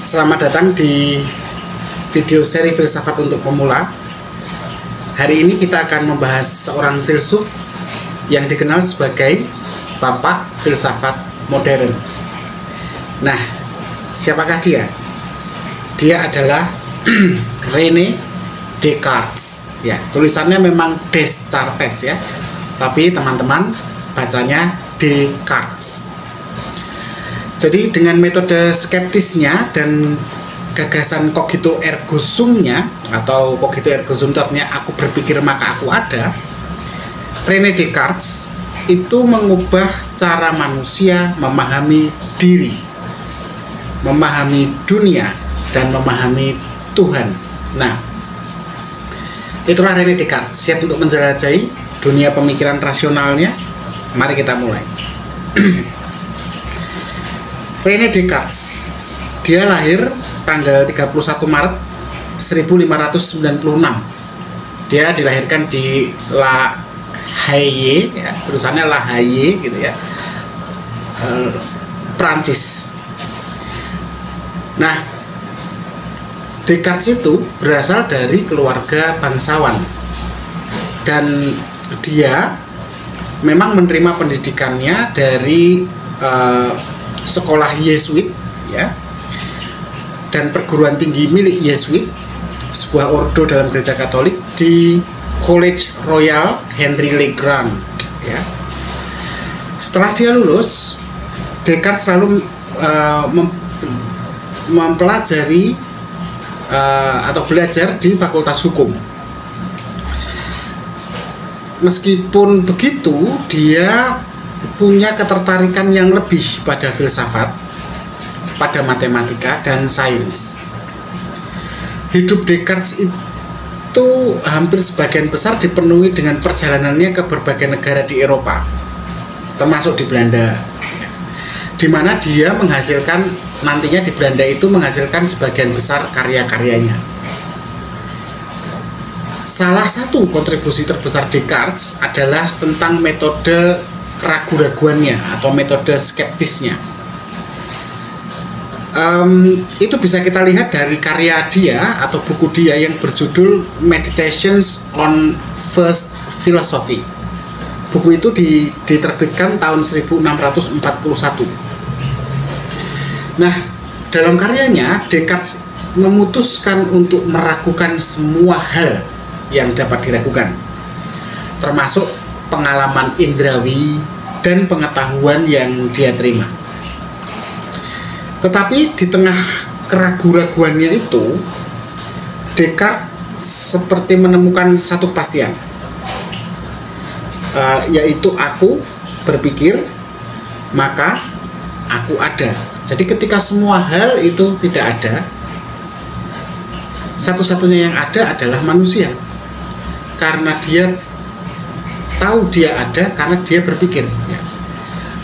Selamat datang di video seri filsafat untuk pemula. Hari ini kita akan membahas seorang filsuf yang dikenal sebagai Bapak Filsafat Modern. Nah, siapakah dia? Dia adalah René Descartes. Ya, tulisannya memang Descartes ya, tapi teman-teman bacanya Descartes. Jadi dengan metode skeptisnya dan gagasan cogito ergo sum-nya, atau cogito ergo sum artinya aku berpikir maka aku ada, René Descartes itu mengubah cara manusia memahami diri, memahami dunia, dan memahami Tuhan. Nah, itulah René Descartes, siap untuk menjelajahi dunia pemikiran rasionalnya. Mari kita mulai. René Descartes, dia lahir tanggal 31 Maret 1596. Dia dilahirkan di La Haye, ya, tulisannya La Haye gitu ya, Prancis. Nah, Descartes itu berasal dari keluarga bangsawan dan dia memang menerima pendidikannya dari sekolah Yesuit ya, dan perguruan tinggi milik Yesuit, sebuah ordo dalam gereja Katolik, di College Royal Henry Le Grand ya. Setelah dia lulus, Descartes selalu mempelajari atau belajar di Fakultas Hukum. Meskipun begitu, dia punya ketertarikan yang lebih pada filsafat, pada matematika dan sains. Hidup Descartes itu hampir sebagian besar dipenuhi dengan perjalanannya ke berbagai negara di Eropa, termasuk di Belanda, di mana dia menghasilkan, nantinya di Belanda itu menghasilkan sebagian besar karya-karyanya. Salah satu kontribusi terbesar Descartes adalah tentang metode keraguan-raguannya atau metode skeptisnya. Itu bisa kita lihat dari karya dia atau buku dia yang berjudul Meditations on First Philosophy. Buku itu diterbitkan tahun 1641. Nah, dalam karyanya Descartes memutuskan untuk meragukan semua hal yang dapat diragukan, termasuk pengalaman indrawi dan pengetahuan yang dia terima. Tetapi di tengah keraguan-raguannya itu, Descartes seperti menemukan satu kepastian, yaitu aku berpikir maka aku ada. Jadi ketika semua hal itu tidak ada, satu-satunya yang ada adalah manusia, karena dia tahu dia ada karena dia berpikir.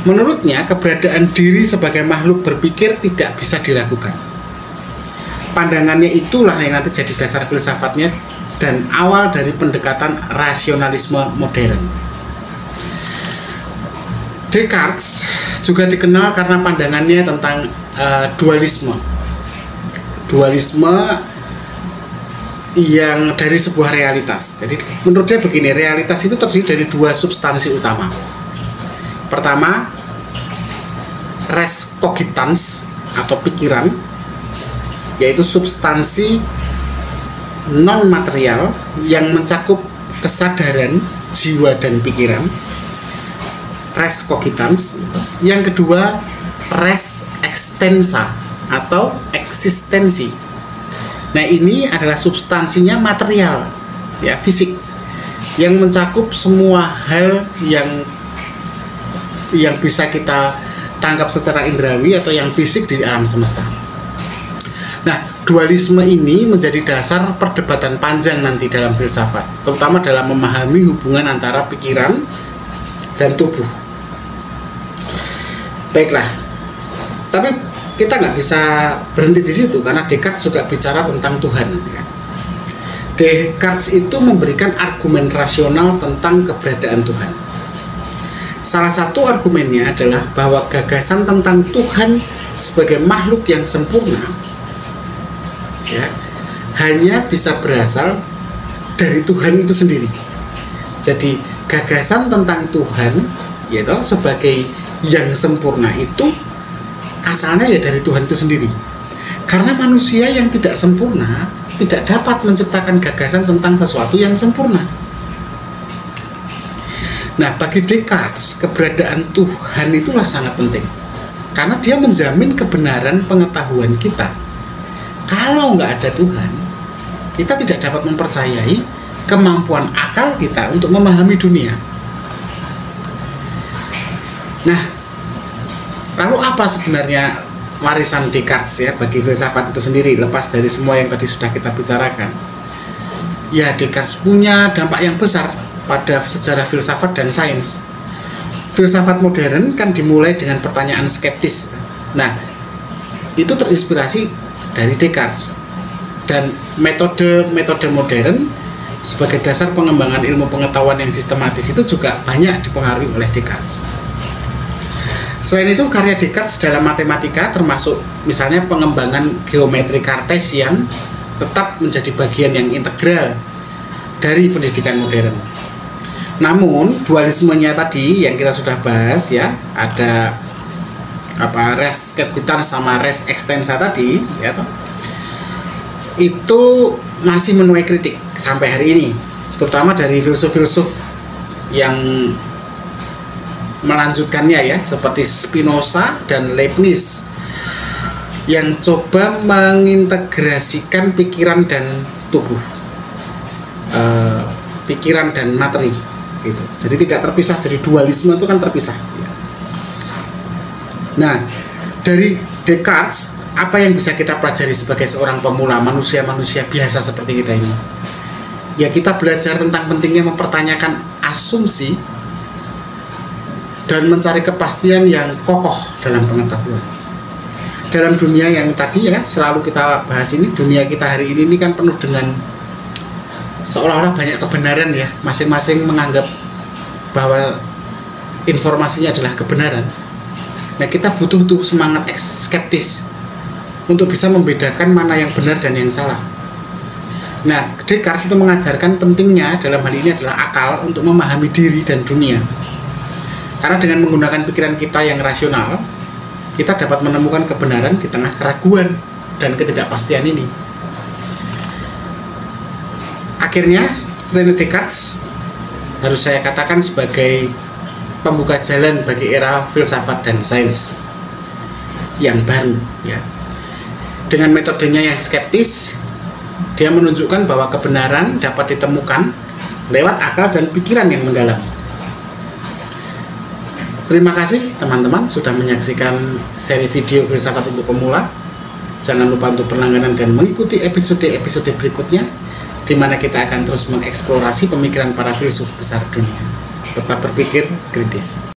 Menurutnya, keberadaan diri sebagai makhluk berpikir tidak bisa diragukan. Pandangannya itulah yang nanti jadi dasar filsafatnya dan awal dari pendekatan rasionalisme modern. Descartes juga dikenal karena pandangannya tentang dualisme. Dualisme yang dari sebuah realitas. Jadi menurut dia begini, realitas itu terdiri dari dua substansi utama. Pertama, res cogitans atau pikiran, yaitu substansi non material yang mencakup kesadaran, jiwa dan pikiran. Res cogitans. Yang kedua, res extensa atau eksistensi. Nah, ini adalah substansinya material, ya, fisik, yang mencakup semua hal yang bisa kita tangkap secara indrawi atau yang fisik di alam semesta. Nah, dualisme ini menjadi dasar perdebatan panjang nanti dalam filsafat, terutama dalam memahami hubungan antara pikiran dan tubuh. Baiklah, tapi kita nggak bisa berhenti di situ, karena Descartes juga bicara tentang Tuhan. Descartes itu memberikan argumen rasional tentang keberadaan Tuhan. Salah satu argumennya adalah bahwa gagasan tentang Tuhan sebagai makhluk yang sempurna ya, hanya bisa berasal dari Tuhan itu sendiri. Jadi gagasan tentang Tuhan, yaitu sebagai yang sempurna, itu asalnya ya dari Tuhan itu sendiri. Karena manusia yang tidak sempurna tidak dapat menciptakan gagasan tentang sesuatu yang sempurna. Nah, bagi Descartes, keberadaan Tuhan itulah sangat penting. Karena dia menjamin kebenaran pengetahuan kita. Kalau nggak ada Tuhan, kita tidak dapat mempercayai kemampuan akal kita untuk memahami dunia. Nah, lalu apa sebenarnya warisan Descartes ya bagi filsafat itu sendiri, lepas dari semua yang tadi sudah kita bicarakan? Ya, Descartes punya dampak yang besar pada sejarah filsafat dan sains. Filsafat modern kan dimulai dengan pertanyaan skeptis. Nah, itu terinspirasi dari Descartes. Dan metode modern sebagai dasar pengembangan ilmu pengetahuan yang sistematis itu juga banyak dipengaruhi oleh Descartes. Selain itu, karya Descartes dalam matematika termasuk misalnya pengembangan geometri kartesian tetap menjadi bagian yang integral dari pendidikan modern. Namun dualismenya tadi yang kita sudah bahas ya, ada res cogitans sama res extensa tadi ya, itu masih menuai kritik sampai hari ini, terutama dari filsuf-filsuf yang melanjutkannya ya, seperti Spinoza dan Leibniz, yang coba mengintegrasikan pikiran dan tubuh, pikiran dan materi gitu. Jadi tidak terpisah, jadi dualisme itu kan terpisah. Nah, dari Descartes apa yang bisa kita pelajari sebagai seorang pemula, manusia biasa seperti kita ini? Ya, kita belajar tentang pentingnya mempertanyakan asumsi dan mencari kepastian yang kokoh dalam pengetahuan. Dalam dunia yang tadi ya selalu kita bahas ini, dunia kita hari ini kan penuh dengan seolah-olah banyak kebenaran ya, masing-masing menganggap bahwa informasinya adalah kebenaran. Nah, kita butuh tuh semangat skeptis untuk bisa membedakan mana yang benar dan yang salah. Nah, Descartes itu mengajarkan pentingnya dalam hal ini adalah akal untuk memahami diri dan dunia. Karena dengan menggunakan pikiran kita yang rasional, kita dapat menemukan kebenaran di tengah keraguan dan ketidakpastian ini. Akhirnya, René Descartes harus saya katakan sebagai pembuka jalan bagi era filsafat dan sains yang baru ya. Dengan metodenya yang skeptis, dia menunjukkan bahwa kebenaran dapat ditemukan lewat akal dan pikiran yang mendalam. Terima kasih teman-teman sudah menyaksikan seri video filsafat untuk pemula. Jangan lupa untuk berlangganan dan mengikuti episode-episode berikutnya, di mana kita akan terus mengeksplorasi pemikiran para filsuf besar dunia. Tetap berpikir kritis.